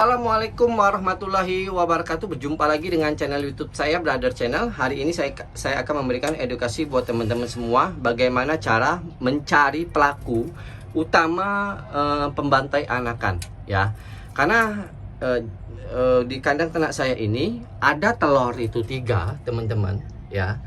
Assalamualaikum warahmatullahi wabarakatuh. Berjumpa lagi dengan channel YouTube saya, Brother Channel. Hari ini saya akan memberikan edukasi buat teman-teman semua bagaimana cara mencari pelaku utama pembantai anakan, ya. Karena di kandang ternak saya ini ada telur itu 3, teman-teman, ya.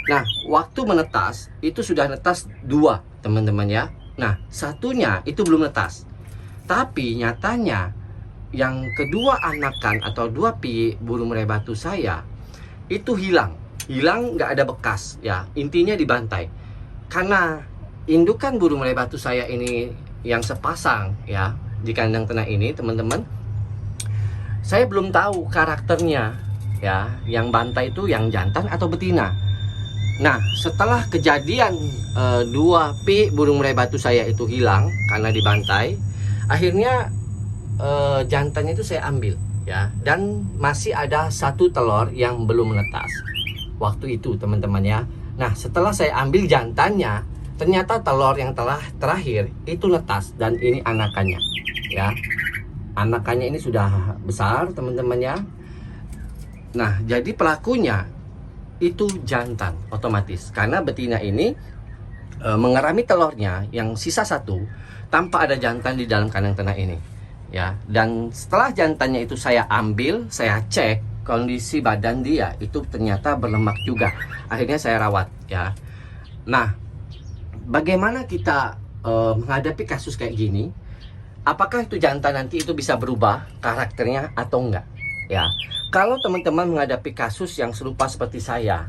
Nah, waktu menetas itu sudah netas 2, teman-teman, ya. Nah, satunya itu belum netas. Tapi nyatanya yang kedua anakan atau 2 pi burung murai batu saya itu hilang, nggak ada bekas, ya. Intinya dibantai. Karena indukan burung murai batu saya ini yang sepasang, ya, di kandang ternak ini, teman-teman, saya belum tahu karakternya, ya, yang bantai itu yang jantan atau betina. Nah, setelah kejadian 2 pi burung murai batu saya itu hilang karena dibantai, akhirnya jantannya itu saya ambil, ya, dan masih ada 1 telur yang belum menetas waktu itu, teman-teman, ya. Nah, setelah saya ambil jantannya, ternyata telur yang terakhir itu netas, dan ini anakannya, ya. Anakannya ini sudah besar, teman-teman, ya. Nah, jadi pelakunya itu jantan otomatis, karena betina ini mengerami telurnya yang sisa 1 tanpa ada jantan di dalam kandang ternak ini, ya. Dan setelah jantannya itu saya ambil, saya cek kondisi badan dia itu ternyata berlemak juga. Akhirnya saya rawat, ya. Nah, bagaimana kita menghadapi kasus kayak gini? Apakah itu jantan nanti itu bisa berubah karakternya atau enggak, ya? Kalau teman-teman menghadapi kasus yang serupa seperti saya,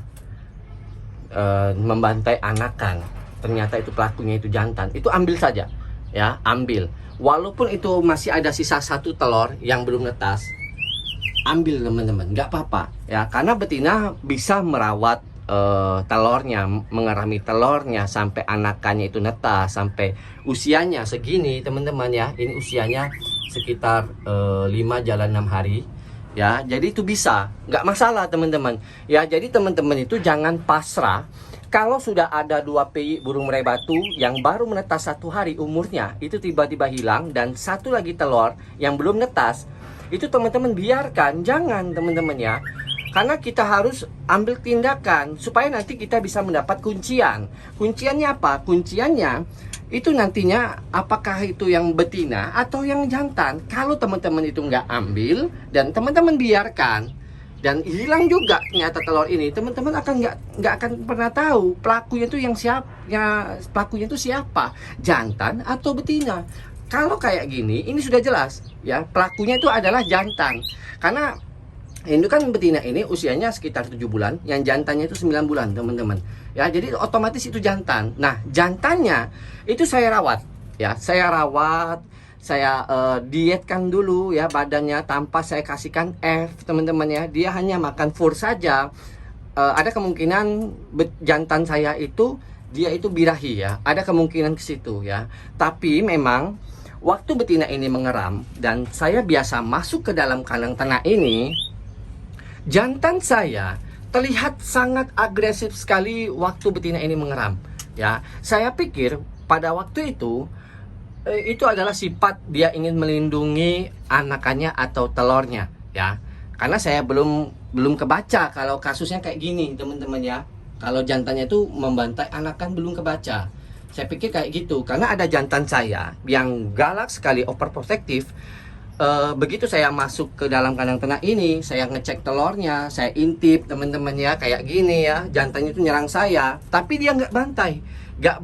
membantai anakan, ternyata itu pelakunya itu jantan, itu ambil saja, ya, ambil. Walaupun itu masih ada sisa 1 telur yang belum netas, ambil, teman-teman, nggak apa-apa, ya, karena betina bisa merawat telurnya, mengerami telurnya sampai anakannya itu netas, sampai usianya segini, teman-teman, ya. Ini usianya sekitar 5 jalan 6 hari, ya. Jadi itu bisa, nggak masalah, teman-teman, ya. Jadi teman-teman itu jangan pasrah. Kalau sudah ada 2 pi burung murai batu yang baru menetas 1 hari umurnya, itu tiba-tiba hilang, dan 1 lagi telur yang belum netas, itu teman-teman biarkan, jangan, teman-teman, ya. Karena kita harus ambil tindakan supaya nanti kita bisa mendapat kuncian. Kunciannya apa? Kunciannya itu nantinya apakah itu yang betina atau yang jantan. Kalau teman-teman itu nggak ambil dan teman-teman biarkan dan hilang juga ternyata telur ini, teman-teman akan nggak akan pernah tahu pelakunya itu pelakunya itu siapa, jantan atau betina. Kalau kayak gini, ini sudah jelas, ya, pelakunya itu adalah jantan. Karena indukan betina ini usianya sekitar 7 bulan, yang jantannya itu 9 bulan, teman-teman. Ya, jadi otomatis itu jantan. Nah, jantannya itu saya rawat, ya. Saya rawat, saya dietkan dulu, ya, badannya tanpa saya kasihkan teman-teman, ya. Dia hanya makan fur saja. Ada kemungkinan jantan saya itu dia itu birahi, ya. Ada kemungkinan ke situ, ya. Tapi memang waktu betina ini mengeram dan saya biasa masuk ke dalam kandang ternak ini, jantan saya terlihat sangat agresif sekali waktu betina ini mengeram, ya. Saya pikir pada waktu itu adalah sifat dia ingin melindungi anakannya atau telurnya, ya. Karena saya belum kebaca kalau kasusnya kayak gini, teman-teman, ya. Kalau jantannya itu membantai anakan belum kebaca. Saya pikir kayak gitu, karena ada jantan saya yang galak sekali, overprotective. Begitu saya masuk ke dalam kandang ternak ini, saya ngecek telurnya, saya intip, teman-teman, ya, kayak gini, ya. Jantannya itu nyerang saya, tapi dia nggak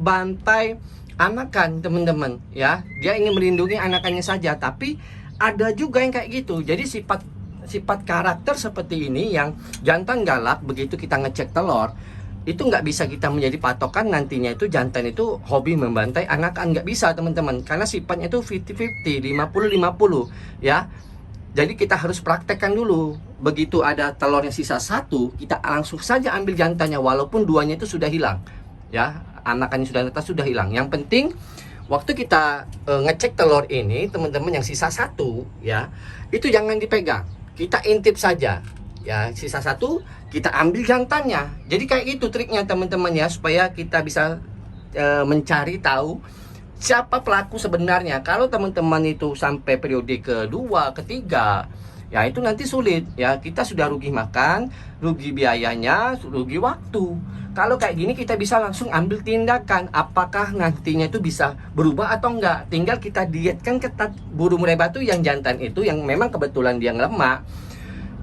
bantai anakan, teman-teman, ya. Dia ingin melindungi anakannya saja, tapi ada juga yang kayak gitu. Jadi sifat karakter seperti ini yang jantan galak, begitu kita ngecek telur, itu nggak bisa kita menjadi patokan nantinya itu jantan itu hobi membantai anakan, nggak bisa, teman-teman, karena sifatnya itu 50-50, 50-50, ya. Jadi kita harus praktekkan dulu. Begitu ada telurnya sisa 1, kita langsung saja ambil jantannya, walaupun 2-nya itu sudah hilang, ya. Anakannya sudah netas, sudah hilang. Yang penting waktu kita ngecek telur ini, teman-teman, yang sisa 1, ya, itu jangan dipegang, kita intip saja, ya. Sisa 1 kita ambil jantannya. Jadi kayak gitu triknya, teman-teman, ya, supaya kita bisa mencari tahu siapa pelaku sebenarnya. Kalau teman-teman itu sampai periode kedua, ketiga, ya itu nanti sulit ya. Kita sudah rugi makan, rugi biayanya, rugi waktu. Kalau kayak gini kita bisa langsung ambil tindakan. Apakah nantinya itu bisa berubah atau enggak? Tinggal kita dietkan ketat. Burung murai batu yang jantan itu, yang memang kebetulan dia lemak,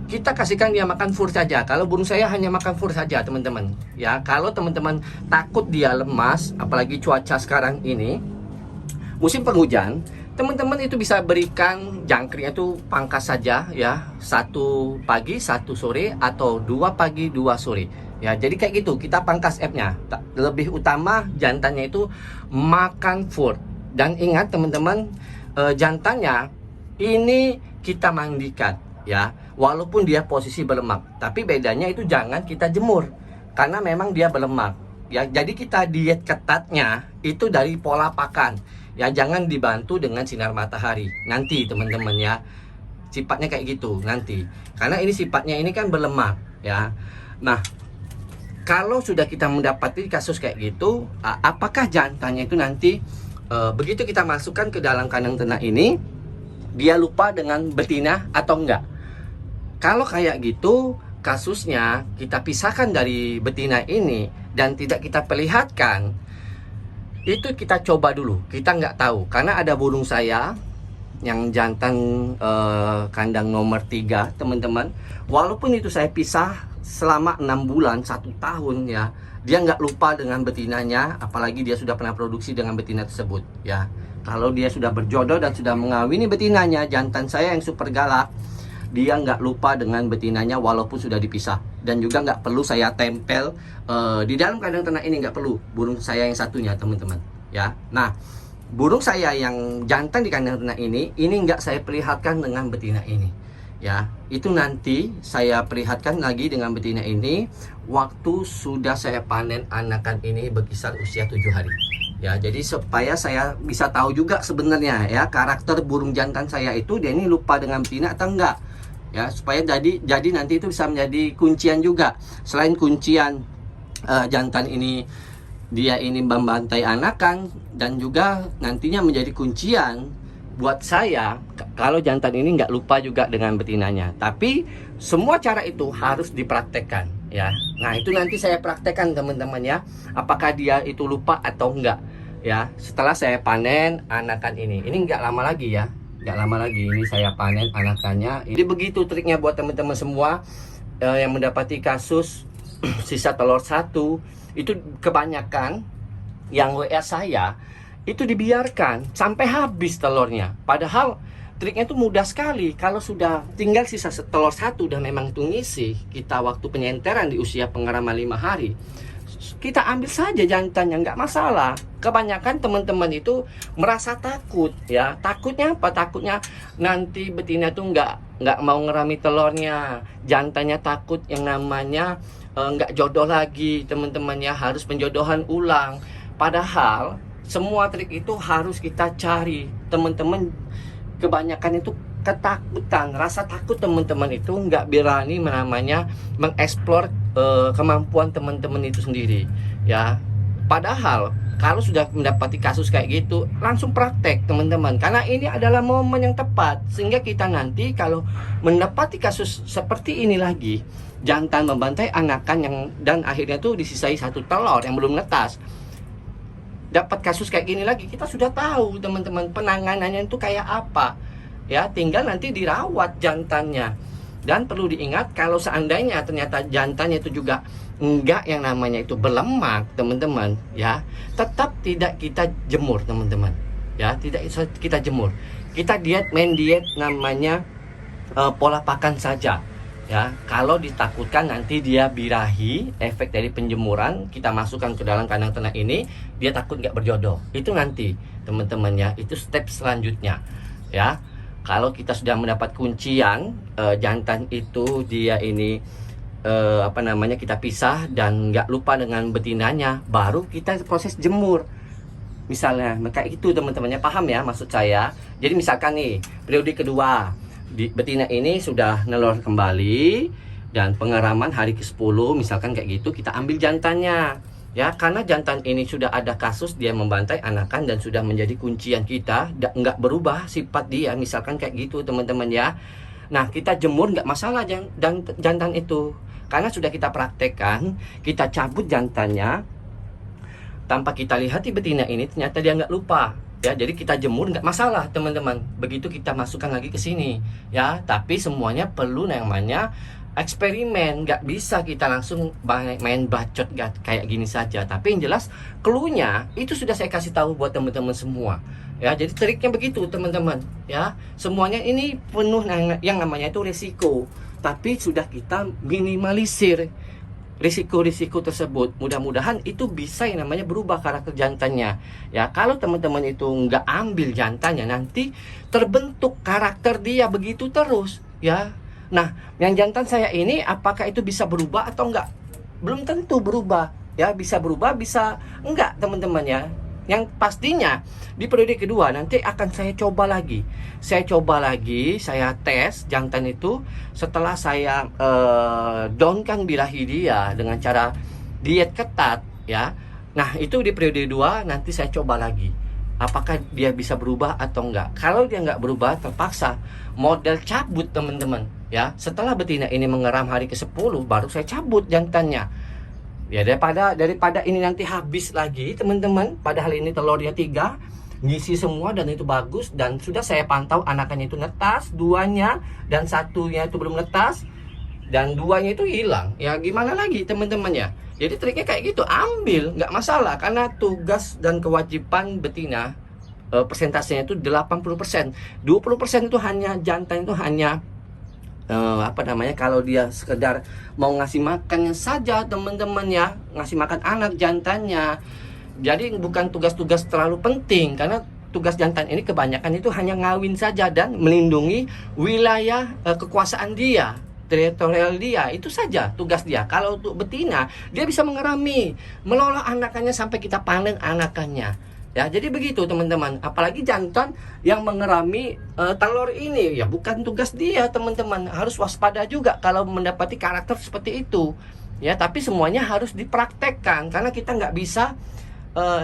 kita kasihkan dia makan fur saja. Kalau burung saya hanya makan fur saja, teman-teman. Ya, kalau teman-teman takut dia lemas, apalagi cuaca sekarang ini musim penghujan, teman-teman itu bisa berikan jangkriknya itu pangkas saja ya, 1 pagi 1 sore atau 2 pagi 2 sore ya. Jadi kayak gitu kita pangkas F-nya. Lebih utama jantannya itu makan fur. Dan ingat teman-teman, jantannya ini kita mandikan ya, walaupun dia posisi berlemak, tapi bedanya itu jangan kita jemur karena memang dia berlemak ya. Jadi kita diet ketatnya itu dari pola pakan ya, jangan dibantu dengan sinar matahari nanti teman-teman ya. Sifatnya kayak gitu nanti, karena ini sifatnya ini kan berlemak ya. Nah, kalau sudah kita mendapati kasus kayak gitu, apakah jantannya itu nanti begitu kita masukkan ke dalam kandang ternak ini, dia lupa dengan betina atau enggak? Kalau kayak gitu, kasusnya kita pisahkan dari betina ini dan tidak kita perlihatkan, itu kita coba dulu. Kita nggak tahu, karena ada burung saya yang jantan kandang nomor 3, teman-teman. Walaupun itu saya pisah selama 6 bulan, 1 tahun ya, dia nggak lupa dengan betinanya, apalagi dia sudah pernah produksi dengan betina tersebut ya. Kalau dia sudah berjodoh dan sudah mengawini betinanya, jantan saya yang super galak, dia nggak lupa dengan betinanya walaupun sudah dipisah. Dan juga nggak perlu saya tempel di dalam kandang ternak ini, nggak perlu. Burung saya yang satunya, teman-teman ya. Nah, burung saya yang jantan di kandang ternak ini nggak saya perlihatkan dengan betina ini ya. Itu nanti saya perlihatkan lagi dengan betina ini waktu sudah saya panen anakan ini berkisar usia 7 hari ya. Jadi supaya saya bisa tahu juga sebenarnya ya, karakter burung jantan saya itu dia ini lupa dengan betina atau enggak ya, supaya jadi nanti itu bisa menjadi kuncian juga. Selain kuncian jantan ini dia ini membantai anakan, dan juga nantinya menjadi kuncian buat saya kalau jantan ini nggak lupa juga dengan betinanya. Tapi semua cara itu harus dipraktekkan ya. Nah, itu nanti saya praktekkan teman-teman ya, apakah dia itu lupa atau enggak ya, setelah saya panen anakan ini nggak lama lagi ya, nggak lama lagi ini saya panen anakannya. Jadi begitu triknya buat teman-teman semua yang mendapati kasus sisa telur 1. Itu kebanyakan yang WA saya itu dibiarkan sampai habis telurnya. Padahal triknya itu mudah sekali. Kalau sudah tinggal sisa telur 1 dan memang itu ngisi kita waktu penyenteran di usia pengeraman 5 hari, kita ambil saja jantannya, nggak masalah. Kebanyakan teman-teman itu merasa takut ya. Takutnya apa? Takutnya nanti betina tuh nggak mau ngerami telurnya, jantannya takut yang namanya nggak jodoh lagi, teman-teman ya, harus penjodohan ulang. Padahal semua trik itu harus kita cari, teman-teman. Kebanyakan itu ketakutan, rasa takut teman-teman itu nggak berani namanya mengeksplor kemampuan teman-teman itu sendiri ya. Padahal kalau sudah mendapati kasus kayak gitu, langsung praktek teman-teman, karena ini adalah momen yang tepat sehingga kita nanti kalau mendapati kasus seperti ini lagi, jantan membantai anakan yang dan akhirnya tuh disisai 1 telur yang belum netas, dapat kasus kayak gini lagi, kita sudah tahu teman-teman penanganannya itu kayak apa ya. Tinggal nanti dirawat jantannya. Dan perlu diingat, kalau seandainya ternyata jantannya itu juga enggak yang namanya itu berlemak, teman-teman ya, tetap tidak kita jemur teman-teman ya, tidak kita jemur. Kita main diet namanya pola pakan saja ya. Kalau ditakutkan nanti dia birahi, efek dari penjemuran kita masukkan ke dalam kandang ternak ini, dia takut nggak berjodoh, itu nanti teman-teman ya, itu step selanjutnya ya. Kalau kita sudah mendapat kuncian jantan itu dia ini kita pisah dan nggak lupa dengan betinanya, baru kita proses jemur misalnya kayak itu teman-temannya, paham ya maksud saya. Jadi misalkan nih periode kedua betina ini sudah nelor kembali dan pengeraman hari ke-10 misalkan kayak gitu, kita ambil jantannya Ya, karena jantan ini sudah ada kasus dia membantai anakan dan sudah menjadi kuncian kita, nggak berubah sifat dia, misalkan kayak gitu teman-teman ya. Nah, kita jemur nggak masalah jantan itu, karena sudah kita praktekkan, kita cabut jantannya tanpa kita lihat di betina ini ternyata dia nggak lupa. Ya, jadi kita jemur nggak masalah teman-teman. Begitu kita masukkan lagi ke sini, ya. Tapi semuanya perlu namanya eksperimen, nggak bisa kita langsung main bacot kayak gini saja. Tapi yang jelas clue-nya itu sudah saya kasih tahu buat teman-teman semua. Ya, jadi triknya begitu teman-teman. Ya, semuanya ini penuh yang namanya itu risiko. Tapi sudah kita minimalisir risiko-risiko tersebut. Mudah-mudahan itu bisa yang namanya berubah karakter jantannya. Ya, kalau teman-teman itu nggak ambil jantannya, nanti terbentuk karakter dia begitu terus. Ya. Nah, yang jantan saya ini apakah itu bisa berubah atau enggak? Belum tentu berubah. Ya, bisa berubah, bisa enggak teman-teman ya. Yang pastinya di periode kedua nanti akan saya coba lagi. Saya tes jantan itu setelah saya downkan birahi dia dengan cara diet ketat ya. Nah, itu di periode 2 nanti saya coba lagi. Apakah dia bisa berubah atau enggak? Kalau dia enggak berubah, terpaksa model cabut teman-teman ya. Setelah betina ini mengeram hari ke-10 baru saya cabut jantannya. Ya, daripada ini nanti habis lagi teman-teman. Padahal ini telurnya 3, ngisi semua dan itu bagus, dan sudah saya pantau anakannya itu netas 2-nya dan 1-nya itu belum netas dan 2-nya itu hilang. Ya gimana lagi teman-teman ya. Jadi triknya kayak gitu, ambil nggak masalah, karena tugas dan kewajiban betina persentasenya itu 80%. 20% itu hanya jantan, itu hanya kalau dia sekedar mau ngasih makannya saja teman-teman ya, ngasih makan anak jantannya. Jadi bukan tugas-tugas terlalu penting, karena tugas jantan ini kebanyakan itu hanya ngawin saja dan melindungi wilayah kekuasaan dia, teritorial dia, itu saja tugas dia. Kalau untuk betina, dia bisa mengerami, melola anakannya sampai kita panen anakannya. Ya, jadi begitu teman-teman. Apalagi jantan yang mengerami telur ini, ya bukan tugas dia teman-teman. Harus waspada juga kalau mendapati karakter seperti itu. Ya, tapi semuanya harus dipraktekkan, karena kita nggak bisa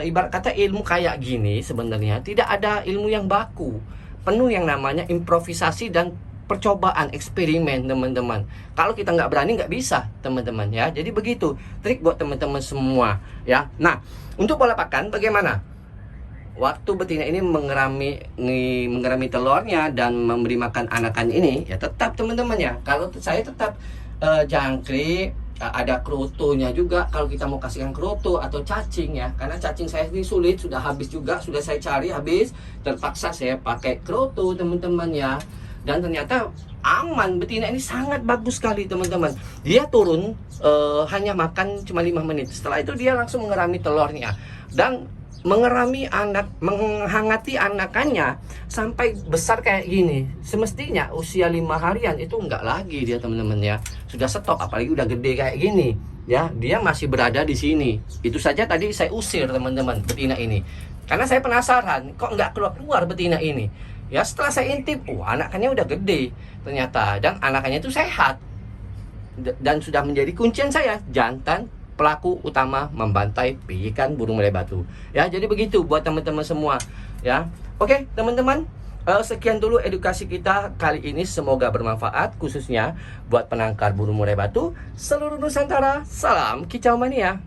ibarat kata ilmu kayak gini sebenarnya tidak ada ilmu yang baku. Penuh yang namanya improvisasi dan percobaan, eksperimen teman-teman. Kalau kita nggak berani nggak bisa teman-teman ya. Jadi begitu trik buat teman-teman semua ya. Nah, untuk pola pakan bagaimana? Waktu betina ini mengerami telurnya dan memberi makan anakan ini, ya tetap teman-teman ya. Kalau saya tetap jangkrik, ada krotonya juga kalau kita mau kasihkan kroto atau cacing ya. Karena cacing saya ini sulit, sudah habis juga, sudah saya cari habis, terpaksa saya pakai kroto teman-teman ya. Dan ternyata aman, betina ini sangat bagus sekali teman-teman. Dia turun hanya makan cuma 5 menit. Setelah itu dia langsung mengerami telurnya dan mengerami menghangati anakannya sampai besar kayak gini. Semestinya usia 5 harian itu enggak lagi dia teman-teman ya, sudah stop. Apalagi udah gede kayak gini ya, dia masih berada di sini. Itu saja tadi saya usir teman-teman betina ini, karena saya penasaran kok nggak keluar betina ini ya. Setelah saya intip, anakannya udah gede ternyata, dan anakannya itu sehat dan sudah menjadi kuncian saya, jantan pelaku utama membantai piikan burung murai batu ya. Jadi begitu buat teman-teman semua ya. Oke teman-teman, sekian dulu edukasi kita kali ini, semoga bermanfaat khususnya buat penangkar burung murai batu seluruh Nusantara. Salam kicau mania.